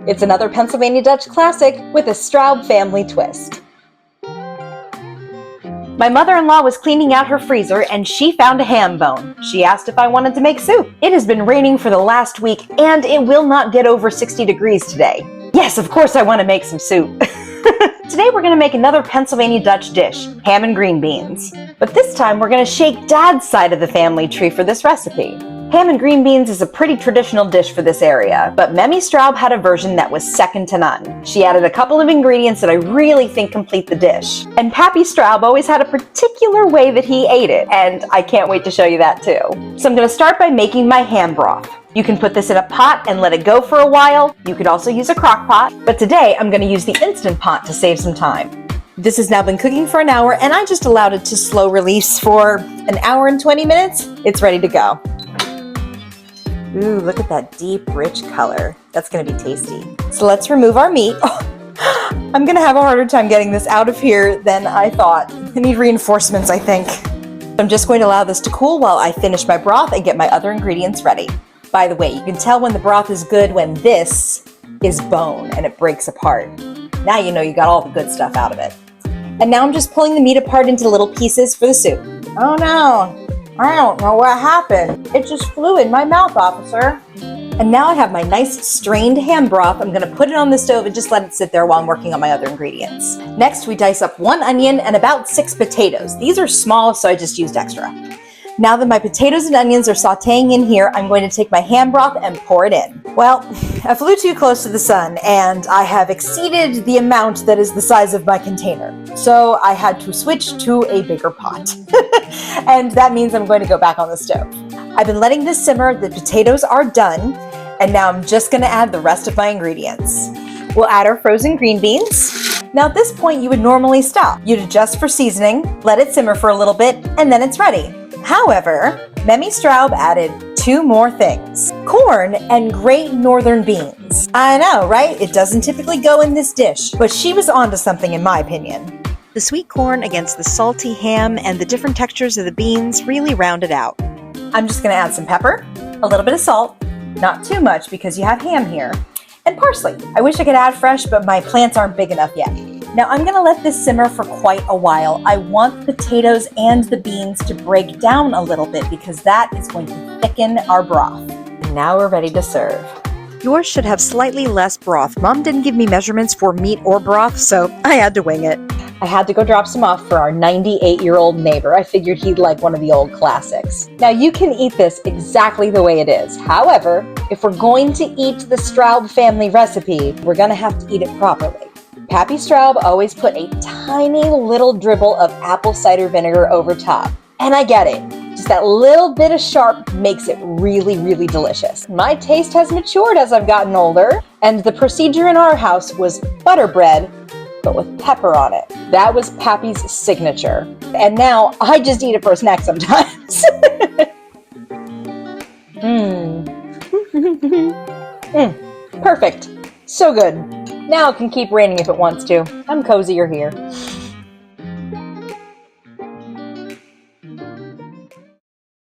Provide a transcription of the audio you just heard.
It's another Pennsylvania Dutch classic with a Straub family twist. My mother-in-law was cleaning out her freezer and she found a ham bone. She asked if I wanted to make soup. It has been raining for the last week and it will not get over 60 degrees today. Yes, of course I want to make some soup. Today we're going to make another Pennsylvania Dutch dish, ham and green beans. But this time we're going to shake Dad's side of the family tree for this recipe. Ham and green beans is a pretty traditional dish for this area, but Memmy Straub had a version that was second to none. She added a couple of ingredients that I really think complete the dish. And Pappy Straub always had a particular way that he ate it, and I can't wait to show you that too. So I'm going to start by making my ham broth. You can put this in a pot and let it go for a while. You could also use a crock pot, but today I'm going to use the Instant Pot to save some time. This has now been cooking for an hour, and I just allowed it to slow release for an hour and 20 minutes. It's ready to go. Ooh, look at that deep, rich color. That's gonna be tasty. So let's remove our meat. Oh, I'm gonna have a harder time getting this out of here than I thought. I need reinforcements, I think. I'm just going to allow this to cool while I finish my broth and get my other ingredients ready. By the way, you can tell when the broth is good when this is bone and it breaks apart. Now you know you got all the good stuff out of it. And now I'm just pulling the meat apart into little pieces for the soup. Oh no! I don't know what happened. It just flew in my mouth, officer. And now I have my nice strained ham broth. I'm gonna put it on the stove and just let it sit there while I'm working on my other ingredients. Next, we dice up 1 onion and about 6 potatoes. These are small, so I just used extra. Now that my potatoes and onions are sauteing in here, I'm going to take my ham broth and pour it in. Well, I flew too close to the sun and I have exceeded the amount that is the size of my container. So I had to switch to a bigger pot. And that means I'm going to go back on the stove. I've been letting this simmer, the potatoes are done, and now I'm just gonna add the rest of my ingredients. We'll add our frozen green beans. Now at this point you would normally stop. You'd adjust for seasoning, let it simmer for a little bit, and then it's ready. However, Memmy Straub added 2 more things. Corn and Great Northern beans. I know, right? It doesn't typically go in this dish, but she was onto something in my opinion. The sweet corn against the salty ham and the different textures of the beans really round it out. I'm just gonna add some pepper, a little bit of salt, not too much because you have ham here, and parsley. I wish I could add fresh, but my plants aren't big enough yet. Now I'm gonna let this simmer for quite a while. I want the potatoes and the beans to break down a little bit because that is going to thicken our broth. And now we're ready to serve. Yours should have slightly less broth. Mom didn't give me measurements for meat or broth, so I had to wing it. I had to go drop some off for our 98-year-old neighbor. I figured he'd like one of the old classics. Now you can eat this exactly the way it is. However, if we're going to eat the Straub family recipe, we're gonna have to eat it properly. Pappy Straub always put a tiny little dribble of apple cider vinegar over top. And I get it. Just that little bit of sharp makes it really, really delicious. My taste has matured as I've gotten older, and the procedure in our house was butter bread, but with pepper on it. That was Pappy's signature. And now I just eat it for a snack sometimes. Perfect. So good. Now it can keep raining if it wants to. I'm cozier here.